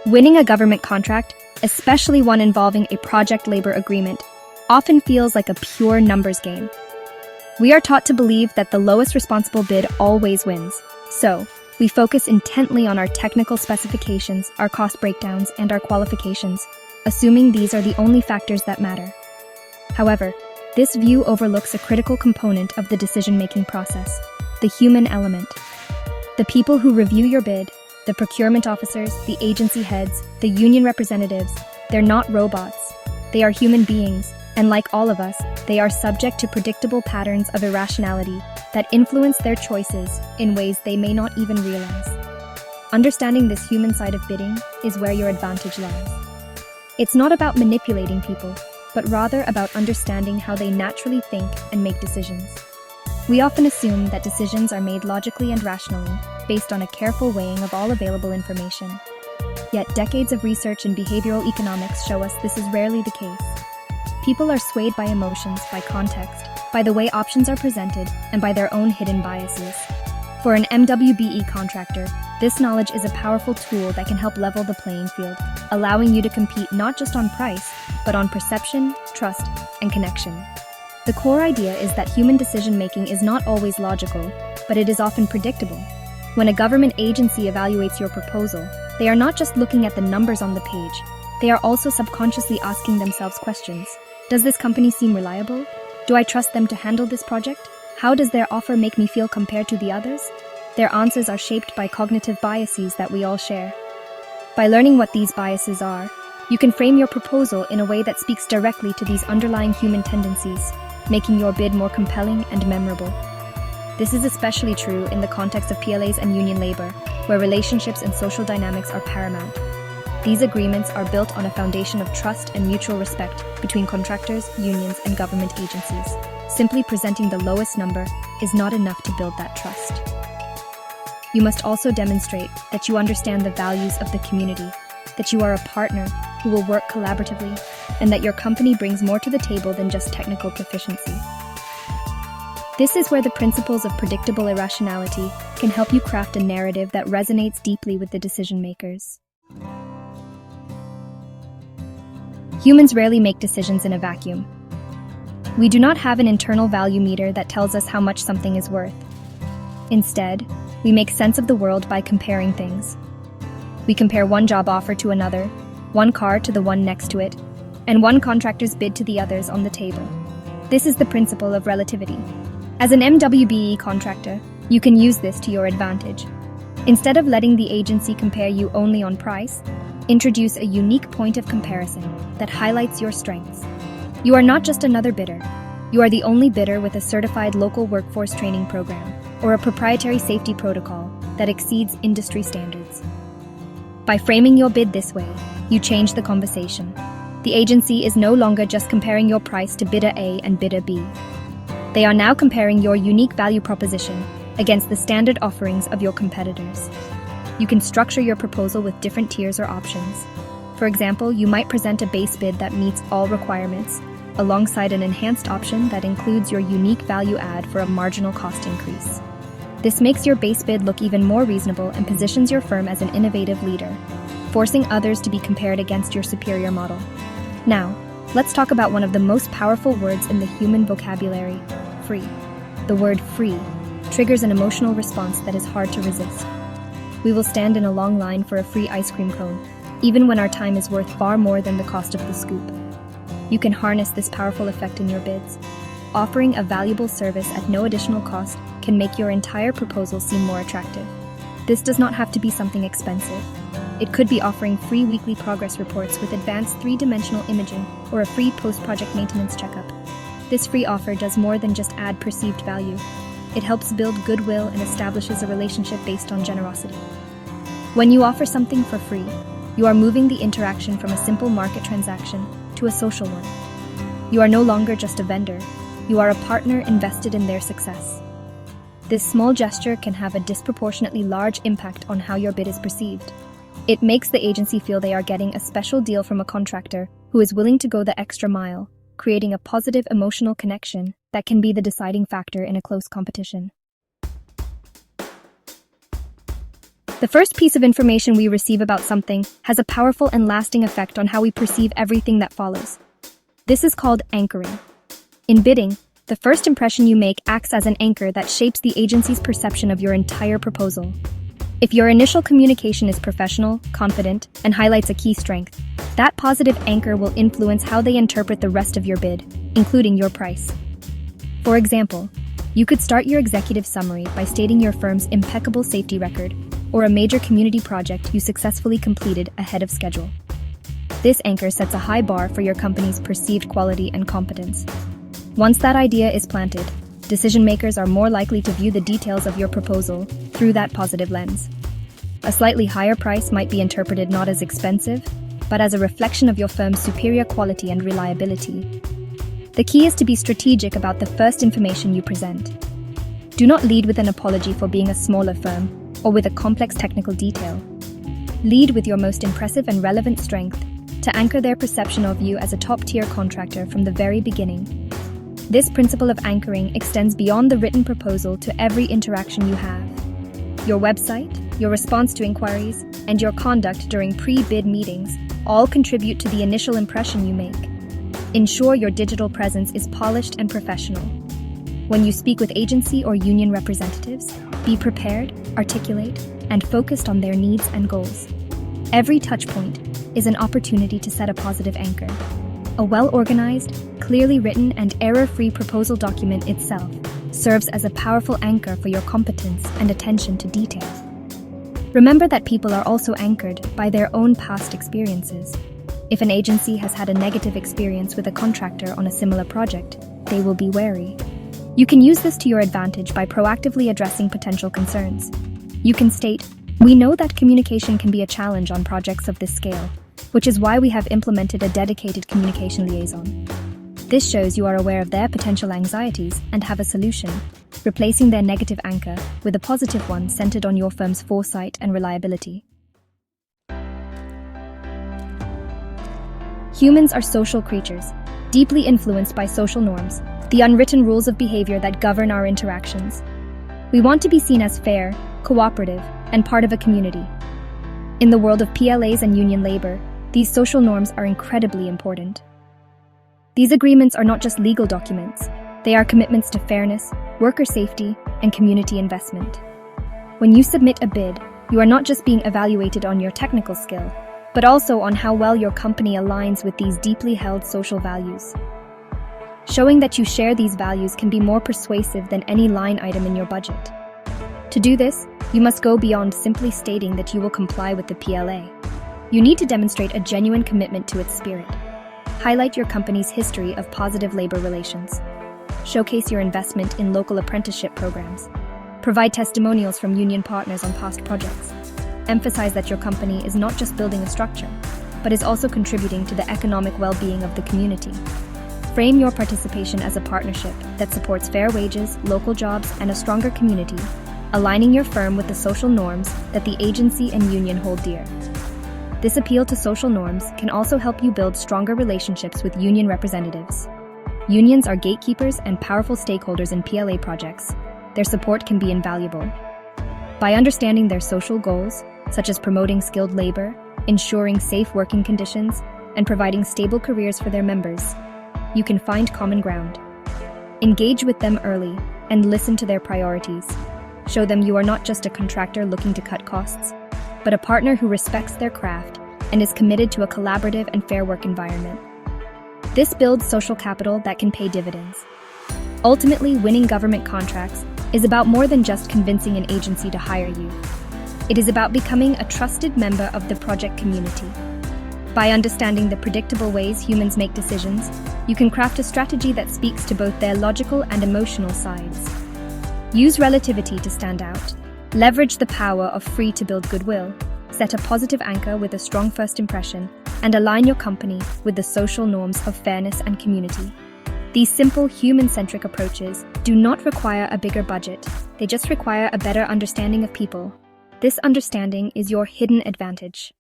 Winning a government contract, especially one involving a project labor agreement, often feels like a pure numbers game. We are taught to believe that the lowest responsible bid always wins. So, we focus intently on our technical specifications, our cost breakdowns, and our qualifications, assuming these are the only factors that matter. However, this view overlooks a critical component of the decision-making process, the human element. The people who review your bid, the procurement officers, the agency heads, the union representatives, they're not robots. They are human beings, and like all of us, they are subject to predictable patterns of irrationality that influence their choices in ways they may not even realize. Understanding this human side of bidding is where your advantage lies. It's not about manipulating people, but rather about understanding how they naturally think and make decisions. We often assume that decisions are made logically and rationally, based on a careful weighing of all available information. Yet decades of research in behavioral economics show us this is rarely the case. People are swayed by emotions, by context, by the way options are presented, and by their own hidden biases. For an MWBE contractor, this knowledge is a powerful tool that can help level the playing field, allowing you to compete not just on price, but on perception, trust, and connection. The core idea is that human decision-making is not always logical, but it is often predictable. When a government agency evaluates your proposal, they are not just looking at the numbers on the page, they are also subconsciously asking themselves questions. Does this company seem reliable? Do I trust them to handle this project? How does their offer make me feel compared to the others? Their answers are shaped by cognitive biases that we all share. By learning what these biases are, you can frame your proposal in a way that speaks directly to these underlying human tendencies, making your bid more compelling and memorable. This is especially true in the context of PLAs and union labor, where relationships and social dynamics are paramount. These agreements are built on a foundation of trust and mutual respect between contractors, unions, and government agencies. Simply presenting the lowest number is not enough to build that trust. You must also demonstrate that you understand the values of the community, that you are a partner who will work collaboratively, and that your company brings more to the table than just technical proficiency. This is where the principles of predictable irrationality can help you craft a narrative that resonates deeply with the decision makers. Humans rarely make decisions in a vacuum. We do not have an internal value meter that tells us how much something is worth. Instead, we make sense of the world by comparing things. We compare one job offer to another, one car to the one next to it, and one contractor's bid to the others on the table. This is the principle of relativity. As an MWBE contractor, you can use this to your advantage. Instead of letting the agency compare you only on price, introduce a unique point of comparison that highlights your strengths. You are not just another bidder. You are the only bidder with a certified local workforce training program or a proprietary safety protocol that exceeds industry standards. By framing your bid this way, you change the conversation. The agency is no longer just comparing your price to bidder A and bidder B. They are now comparing your unique value proposition against the standard offerings of your competitors. You can structure your proposal with different tiers or options. For example, you might present a base bid that meets all requirements, alongside an enhanced option that includes your unique value add for a marginal cost increase. This makes your base bid look even more reasonable and positions your firm as an innovative leader, forcing others to be compared against your superior model. Now, let's talk about one of the most powerful words in the human vocabulary, free. The word free triggers an emotional response that is hard to resist. We will stand in a long line for a free ice cream cone, even when our time is worth far more than the cost of the scoop. You can harness this powerful effect in your bids. Offering a valuable service at no additional cost can make your entire proposal seem more attractive. This does not have to be something expensive. It could be offering free weekly progress reports with advanced three-dimensional imaging or a free post-project maintenance checkup. This free offer does more than just add perceived value. It helps build goodwill and establishes a relationship based on generosity. When you offer something for free, you are moving the interaction from a simple market transaction to a social one. You are no longer just a vendor, you are a partner invested in their success. This small gesture can have a disproportionately large impact on how your bid is perceived. It makes the agency feel they are getting a special deal from a contractor who is willing to go the extra mile, creating a positive emotional connection that can be the deciding factor in a close competition. The first piece of information we receive about something has a powerful and lasting effect on how we perceive everything that follows. This is called anchoring. In bidding, the first impression you make acts as an anchor that shapes the agency's perception of your entire proposal. If your initial communication is professional, confident, and highlights a key strength, that positive anchor will influence how they interpret the rest of your bid, including your price. For example, you could start your executive summary by stating your firm's impeccable safety record or a major community project you successfully completed ahead of schedule. This anchor sets a high bar for your company's perceived quality and competence. Once that idea is planted, decision makers are more likely to view the details of your proposal through that positive lens. A slightly higher price might be interpreted not as expensive, but as a reflection of your firm's superior quality and reliability. The key is to be strategic about the first information you present. Do not lead with an apology for being a smaller firm or with a complex technical detail. Lead with your most impressive and relevant strength to anchor their perception of you as a top-tier contractor from the very beginning. This principle of anchoring extends beyond the written proposal to every interaction you have. Your website, your response to inquiries, and your conduct during pre-bid meetings all contribute to the initial impression you make. Ensure your digital presence is polished and professional. When you speak with agency or union representatives, be prepared, articulate, and focused on their needs and goals. Every touchpoint is an opportunity to set a positive anchor. A well-organized, clearly written, and error-free proposal document itself serves as a powerful anchor for your competence and attention to detail. Remember that people are also anchored by their own past experiences. If an agency has had a negative experience with a contractor on a similar project, they will be wary. You can use this to your advantage by proactively addressing potential concerns. You can state, "We know that communication can be a challenge on projects of this scale, which is why we have implemented a dedicated communication liaison." This shows you are aware of their potential anxieties and have a solution, replacing their negative anchor with a positive one centered on your firm's foresight and reliability. Humans are social creatures, deeply influenced by social norms, the unwritten rules of behavior that govern our interactions. We want to be seen as fair, cooperative, and part of a community. In the world of PLAs and union labor, these social norms are incredibly important. These agreements are not just legal documents, they are commitments to fairness, worker safety, and community investment. When you submit a bid, you are not just being evaluated on your technical skill, but also on how well your company aligns with these deeply held social values. Showing that you share these values can be more persuasive than any line item in your budget. To do this, you must go beyond simply stating that you will comply with the PLA. You need to demonstrate a genuine commitment to its spirit. Highlight your company's history of positive labor relations. Showcase your investment in local apprenticeship programs. Provide testimonials from union partners on past projects. Emphasize that your company is not just building a structure, but is also contributing to the economic well-being of the community. Frame your participation as a partnership that supports fair wages, local jobs, and a stronger community, aligning your firm with the social norms that the agency and union hold dear. This appeal to social norms can also help you build stronger relationships with union representatives. Unions are gatekeepers and powerful stakeholders in PLA projects. Their support can be invaluable. By understanding their social goals, such as promoting skilled labor, ensuring safe working conditions, and providing stable careers for their members, you can find common ground. Engage with them early and listen to their priorities. Show them you are not just a contractor looking to cut costs, but a partner who respects their craft and is committed to a collaborative and fair work environment. This builds social capital that can pay dividends. Ultimately, winning government contracts is about more than just convincing an agency to hire you. It is about becoming a trusted member of the project community. By understanding the predictable ways humans make decisions, you can craft a strategy that speaks to both their logical and emotional sides. Use relativity to stand out. Leverage the power of free to build goodwill. Set a positive anchor with a strong first impression, and align your company with the social norms of fairness and community. These simple, human-centric approaches do not require a bigger budget. They just require a better understanding of people. This understanding is your hidden advantage.